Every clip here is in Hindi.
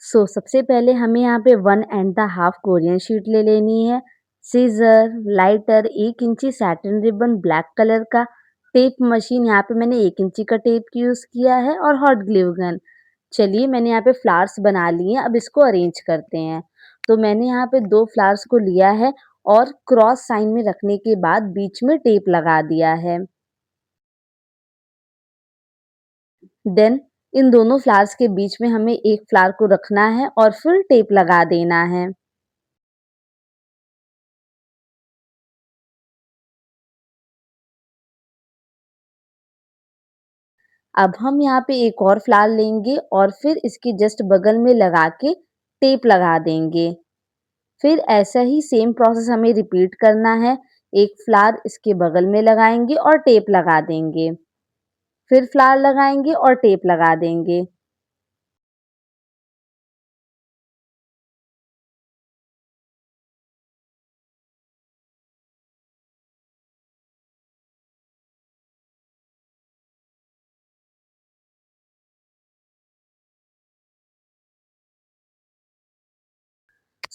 सबसे पहले हमें यहाँ पे 1 and the half Korean sheet ले लेनी है, सीज़र, लाइटर, 1 इंची सैटिन रिबन ब्लैक कलर का, टेप मशीन यहाँ पे मैंने 1 इंची का टेप यूज़ किया है और हॉट ग्लू गन। चलिए मैंने यहाँ पे फ्लावर्स बना लिए हैं, अब इसको अरेंज करते हैं। तो मैंने यहाँ पे 2 फ्लावर्स को लिया है और क्रॉस साइन में रखने के बाद बीच में टेप लगा दिया है। देन इन दोनों फ्लावर्स के बीच में हमें एक फ्लावर को रखना है और फिर टेप लगा देना है। अब हम यहाँ पे एक और फ्लावर लेंगे और फिर इसके जस्ट बगल में लगा के टेप लगा देंगे। फिर ऐसा ही सेम प्रोसेस हमें रिपीट करना है। एक फ्लावर इसके बगल में लगाएँगे और टेप लगा देंगे। फिर फ्लावर लगाएँगे और टेप लगा देंगे।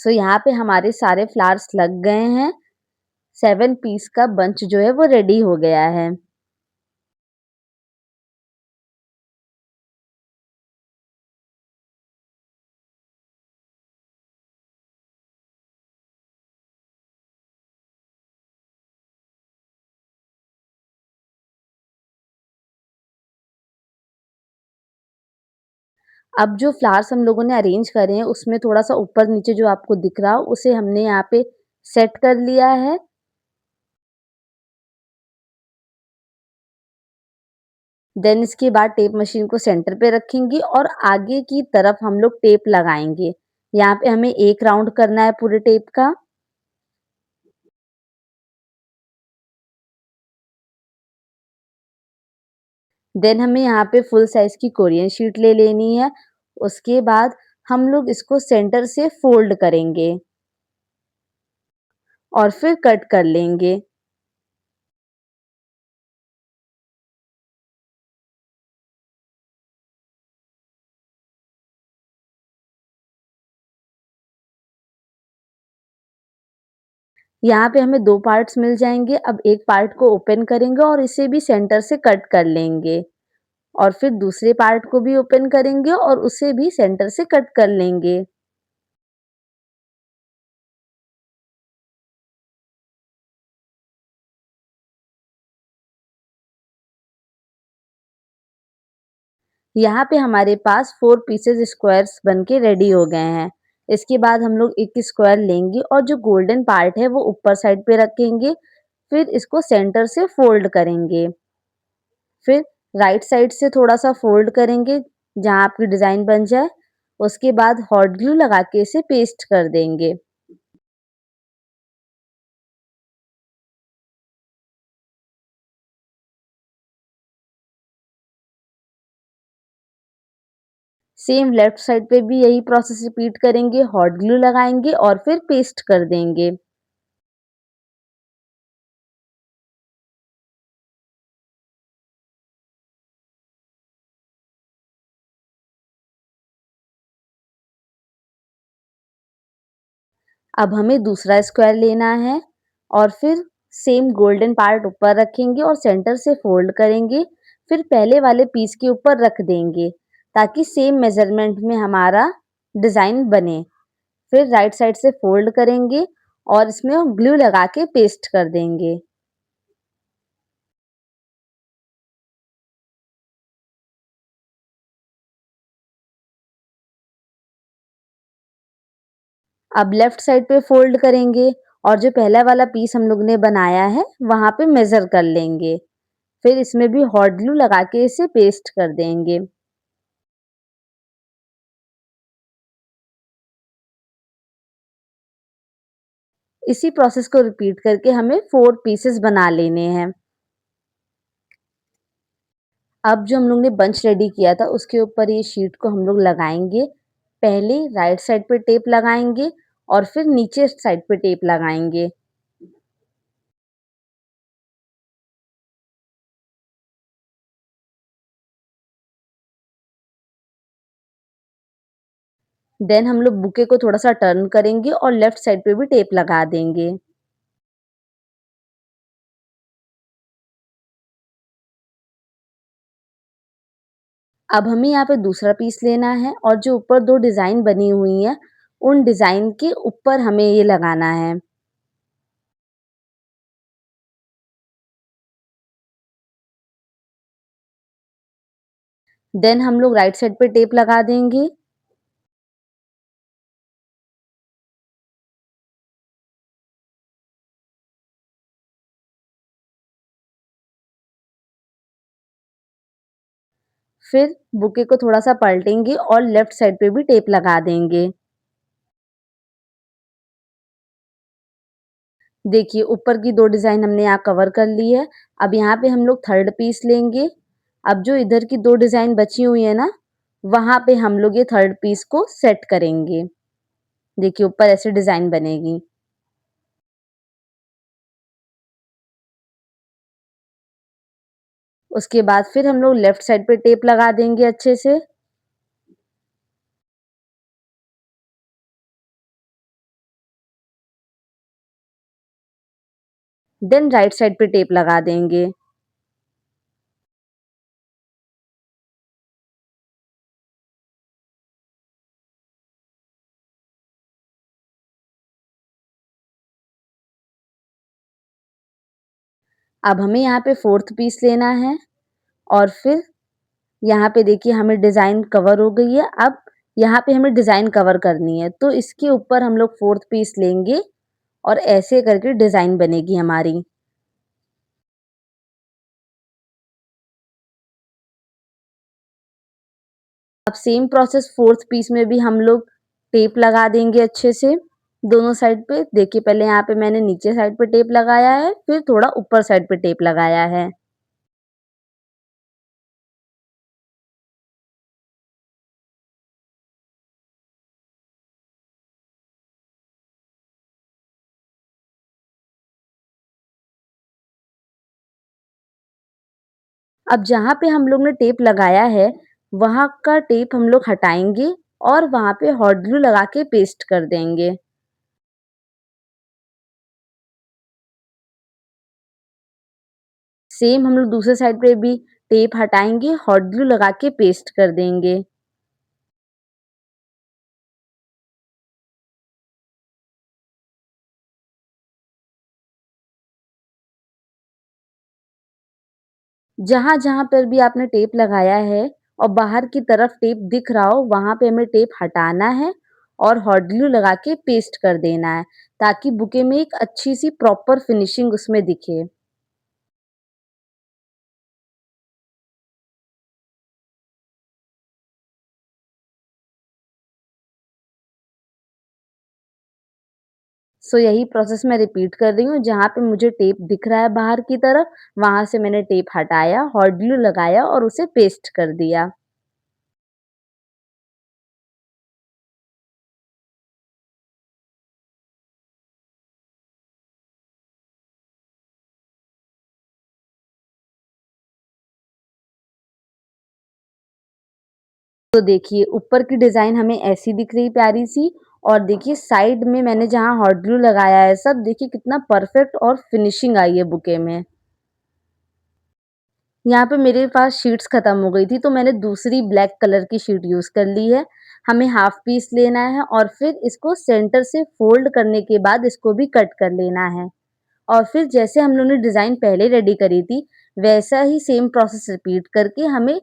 यहाँ पे हमारे सारे फ्लावर्स लग गए हैं। 7 पीस का बंच जो है वो रेडी हो गया है। अब जो फ्लावर्स हम लोगों ने अरेंज करे हैं उसमें थोड़ा-सा ऊपर-नीचे जो आपको दिख रहा हो उसे हमने यहाँ पे सेट कर लिया है। देन इसके बाद टेप मशीन को सेंटर पे रखेंगे और आगे की तरफ हम लोग टेप लगाएँगे। यहाँ पे हमें 1 राउंड करना है पूरे टेप का। देन हमें यहाँ पे फुल साइज़ की कोरियन शीट ले लेनी है। उसके बाद हम लोग इसको सेंटर से फ़ोल्ड करेंगे और फिर कट कर लेंगे। यहाँ पे हमें 2 पार्ट्स मिल जाएँगे। अब एक पार्ट को ओपन करेंगे और इसे भी सेंटर से कट कर लेंगे और फिर दूसरे पार्ट को भी ओपन करेंगे और उसे भी सेंटर से कट कर लेंगे। यहाँ पे हमारे पास 4 पीसेस स्क्वायर्स बन के रेडी हो गए हैं। इसके बाद हम लोग एक स्क्वायर लेंगे और जो गोल्डन पार्ट है वो ऊपर साइड पे रखेंगे, फिर इसको सेंटर से फ़ोल्ड करेंगे। फिर राइट साइड से थोड़ा-सा फ़ोल्ड करेंगे, जहाँ आपकी डिज़ाइन बन जाए। उसके बाद हॉट ग्लू लगा के इसे पेस्ट कर देंगे। सेम लेफ्ट साइड पे भी यही प्रोसेस रिपीट करेंगे, हॉट ग्लू लगाएँगे और फिर पेस्ट कर देंगे। अब हमें दूसरा स्क्वायर लेना है और फिर सेम गोल्डन पार्ट ऊपर रखेंगे और सेंटर से फ़ोल्ड करेंगे, फिर पहले वाले पीस के ऊपर रख देंगे, ताकि सेम मेज़रमेंट में हमारा डिज़ाइन बने। फिर राइट साइड से फ़ोल्ड करेंगे और इसमें ग्लू लगा के पेस्ट कर देंगे। अब लेफ्ट साइड पे फ़ोल्ड करेंगे और जो पहला वाला पीस हम लोग ने बनाया है, वहाँ पे मेज़र कर लेंगे। फिर इसमें भी हॉट ग्लू लगा के इसे पेस्ट कर देंगे। इसी प्रोसेस को रिपीट करके हमें 4 पीसेस बना लेने हैं। अब जो हम लोग ने बंच रेडी किया था उसके ऊपर ये शीट को हम लोग लगाएँगे। पहले राइट साइड पे टेप लगाएँगे और फिर नीचे साइड पे टेप लगाएँगे। देन हम लोग बुके को थोड़ा-सा टर्न करेंगे और लेफ्ट साइड पे भी टेप लगा देंगे। अब हमें यहाँ पे दूसरा पीस लेना है और जो ऊपर 2 डिज़ाइन बनी हुई हैं, उन डिज़ाइन के ऊपर हमें ये लगाना है। देन हम लोग राइट साइड पे टेप लगा देंगे। फिर बुके को थोड़ा-सा पलटेंगे और लेफ्ट साइड पे भी टेप लगा देंगे। देखिए ऊपर की 2 डिज़ाइन हमने यहाँ कवर कर ली है। अब यहाँ पे हम लोग थर्ड पीस लेंगे। अब जो इधर की 2 डिज़ाइन बची हुई है ना, वहाँ पे हम लोग ये थर्ड पीस को सेट करेंगे। देखिए ऊपर ऐसे डिज़ाइन बनेगी। उसके बाद फिर हम लोग लेफ्ट साइड पे टेप लगा देंगे अच्छे से। देन राइट साइड पे टेप लगा देंगे। अब हमें यहाँ पे फोर्थ पीस लेना है और फिर यहाँ पे देखिए हमें डिज़ाइन कवर हो गई है। अब यहाँ पे हमें डिज़ाइन कवर करनी है, तो इसके ऊपर हम लोग फोर्थ पीस लेंगे और ऐसे करके डिज़ाइन बनेगी हमारी। अब सेम प्रोसेस फोर्थ पीस में भी हम लोग टेप लगा देंगे अच्छे से, दोनों साइड पे। देखिए पहले यहाँ पे मैंने नीचे साइड पे टेप लगाया है, फिर थोड़ा ऊपर साइड पे टेप लगाया है। अब जहाँ पे हम लोग ने टेप लगाया है, वहाँ का टेप हम लोग हटाएँगे और वहाँ पे हॉट ग्लू लगा के पेस्ट कर देंगे। सेम हम लोग दूसरे साइड पे भी टेप हटाएँगे, हॉट ग्लू लगा के पेस्ट कर देंगे। जहाँ-जहाँ पर भी आपने टेप लगाया है और बाहर की तरफ टेप दिख रहा हो, वहाँ पे हमें टेप हटाना है और हॉट ग्लू लगा के पेस्ट कर देना है, ताकि बुके में एक अच्छी-सी प्रॉपर फिनिशिंग उसमें दिखे। यही प्रोसेस मैं रिपीट कर रही हूँ, जहाँ पे मुझे टेप दिख रहा है बाहर की तरफ, वहाँ से मैंने टेप हटाया, हॉट ग्लू लगाया और उसे पेस्ट कर दिया। तो देखिए ऊपर की डिज़ाइन हमें ऐसी दिख रही प्यारी-सी और देखिए साइड में मैंने जहाँ हॉट ग्लू लगाया है सब देखिए कितना परफेक्ट और फिनिशिंग आई है बुके में। यहाँ पे मेरे पास शीट्स खत्म हो गई थी तो मैंने दूसरी ब्लैक कलर की शीट यूज़ कर ली है। हमें हाफ पीस लेना है और फिर इसको सेंटर से फोल्ड करने के बाद इसको भी कट कर लेना है। और फिर जैसे हम लोग ने डिज़ाइन पहले रेडी करी थी, वैसा ही सेम प्रोसेस रिपीट करके हमें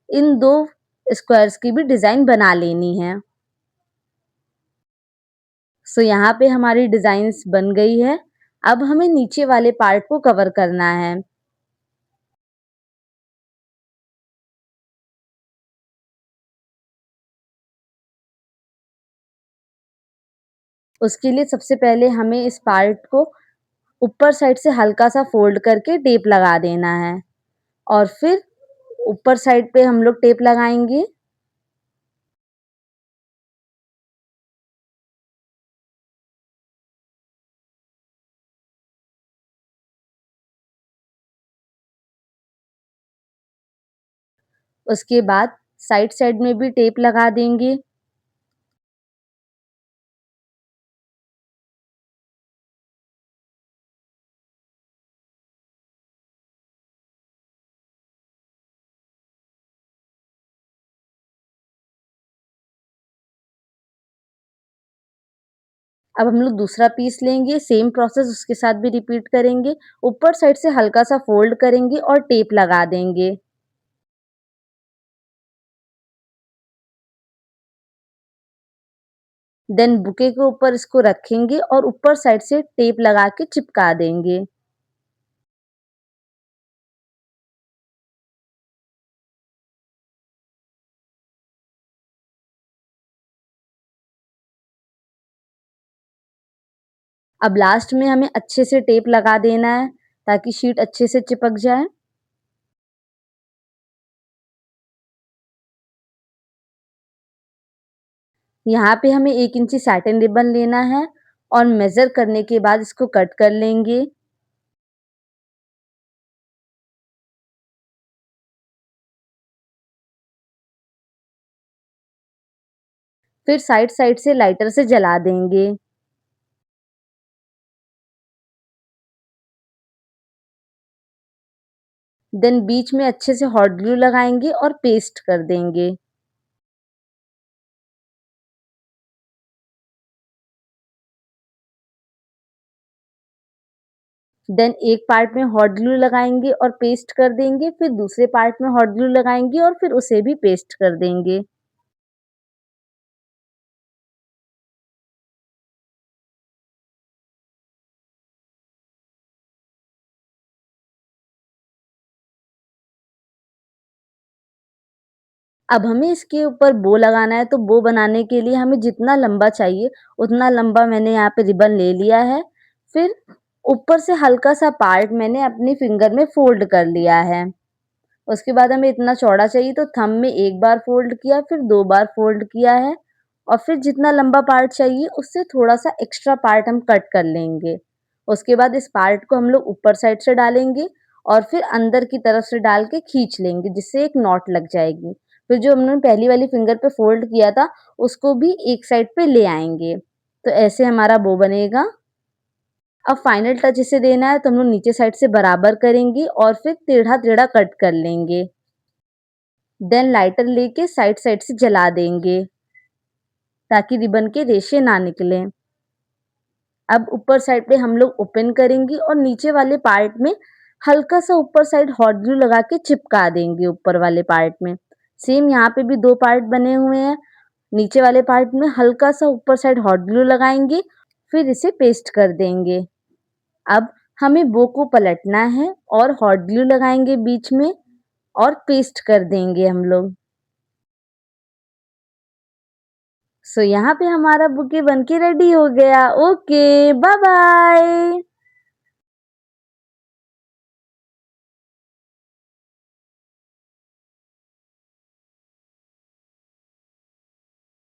इन 2 स्क्वायर्स की भी डिज़ाइन बना लेनी है। यहाँ पे हमारी डिज़ाइन्स बन गई है। अब हमें नीचे वाले पार्ट को कवर करना है। उसके लिए सबसे पहले हमें इस पार्ट को ऊपर साइड से हल्का-सा फ़ोल्ड करके टेप लगा देना है और फिर ऊपर साइड पे हम लोग टेप लगाएँगे। उसके बाद साइड-साइड में भी टेप लगा देंगे। अब हम लोग दूसरा पीस लेंगे, सेम प्रोसेस उसके साथ भी रिपीट करेंगे। ऊपर साइड से हल्का-सा फ़ोल्ड करेंगे और टेप लगा देंगे। देन बुके के ऊपर इसको रखेंगे और ऊपर साइड से टेप लगा के चिपका देंगे। अब लास्ट में हमें अच्छे से टेप लगा देना है ताकि शीट अच्छे से चिपक जाए। यहाँ पे हमें 1 इंची सैटिन रिबन लेना है और मेज़र करने के बाद इसको कट कर लेंगे। फिर साइड-साइड से लाइटर से जला देंगे। देन बीच में अच्छे से हॉट ग्लू लगाएँगे और पेस्ट कर देंगे। देन एक पार्ट में हॉट ग्लू लगाएँगे और पेस्ट कर देंगे, फिर दूसरे पार्ट में हॉट ग्लू लगाएँगे और फिर उसे भी पेस्ट कर देंगे। अब हमें इसके ऊपर बो लगाना है, तो बो बनाने के लिए हमें जितना लंबा चाहिए, उतना लंबा मैंने यहाँ पे रिबन ले लिया है। फिर ऊपर से हल्का-सा पार्ट मैंने अपनी फिंगर में फ़ोल्ड कर लिया है। उसके बाद हमें इतना चौड़ा चाहिए तो थंब में 1 बार फ़ोल्ड किया, फिर 2 बार फ़ोल्ड किया है और फिर जितना लंबा पार्ट चाहिए उससे थोड़ा-सा एक्स्ट्रा पार्ट हम कट कर लेंगे। उसके बाद इस पार्ट को हम लोग ऊपर साइड से डालेंगे और फिर अंदर की तरफ से डाल के खींच लेंगे जिससे एक नॉट लग जाएगी। फिर जो हमने पहली वाली फिंगर पे फ़ोल्ड किया था उसको भी एक साइड पे ले आएँगे। तो ऐसे हमारा बो बनेगा। अब फाइनल टच इसे देना है तो हम लोग नीचे साइड से बराबर करेंगे और फिर टेढ़ा-टेढ़ा कट कर लेंगे। देन लाइटर लेके साइड-साइड से जला देंगे ताकि रिबन के रेशे ना निकलें। अब ऊपर साइड पे हम लोग ओपन करेंगे और नीचे वाले पार्ट में हल्का-सा ऊपर साइड हॉट ग्लू लगा के चिपका देंगे ऊपर वाले पार्ट में। सेम यहाँ पे भी 2 पार्ट बने हुए हैं। नीचे वाले पार्ट में हल्का-सा ऊपर साइड हॉट ग्लू लगाएँगे, फिर इसे पेस्ट कर देंगे। अब हमें बो को पलटना है और हॉट ग्लू लगाएँगे बीच में और पेस्ट कर देंगे हम लोग। सो यहाँ पे हमारा बुके बनके रेडी हो गया। Okay, bye bye.